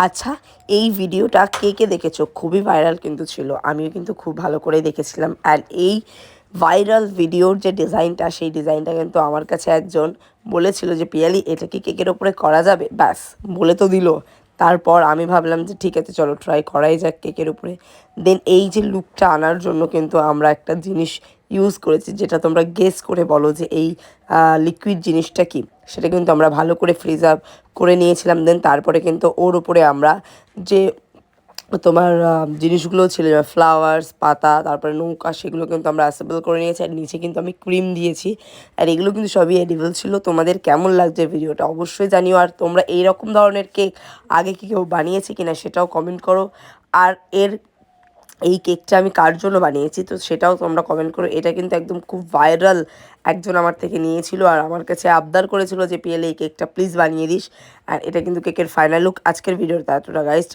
আচ্ছা, এই ভিডিওটা কে দেখেছো? খুবই ভাইরাল কিন্তু ছিল, আমিও কিন্তু খুব ভালো করে দেখেছিলাম। অ্যান্ড এই ভাইরাল ভিডিওর যে ডিজাইনটা, সেই ডিজাইনটা কিন্তু আমার কাছে একজন বলেছিল যে পিয়ালি এটা কি কেকের ওপরে করা যাবে? ব্যাস বলে তো দিল। তারপর আমি ভাবলাম যে ঠিক আছে, চলো ট্রাই করাই যাক কেকের উপরে। দেন এই যে লুকটা আনার জন্য কিন্তু আমরা একটা জিনিস ইউজ করেছি, যেটা তোমরা গেস করে বলো যে এই লিকুইড জিনিসটা কি। সেটা কিন্তু আমরা ভালো করে ফ্রিজ আপ করে নিয়েছিলাম। দেন তারপরে কিন্তু ওর উপরে আমরা যে তোমার জিনিসগুলো ছিল, ফ্লাওয়ার্স, পাতা, তারপরে নৌকা, সেগুলো কিন্তু আমরা অ্যাসেম্বল করে নিয়েছি। আর নিচে কিন্তু আমি ক্রিম দিয়েছি। আর এগুলো কিন্তু সবই এডিবল ছিল। তোমাদের কেমন লাগছে ভিডিওটা অবশ্যই জানিও। আর তোমরা এইরকম ধরনের কেক আগে কি কেউ বানিয়েছে কিনা সেটাও কমেন্ট করো। আর এই কেকটা আমি কার জন্য বানিয়েছি তো সেটাও তোমরা কমেন্ট করো। এটা কিন্তু একদম খুব ভাইরাল, একজন আমার থেকে নিয়েছিল আর আমার কাছে আবদার করেছিল যে পিএল এই কেকটা প্লিজ বানিয়ে দিস। আর এটা কিন্তু কেকের ফাইনাল লুক। আজকের ভিডিওটা এতটা গাইস।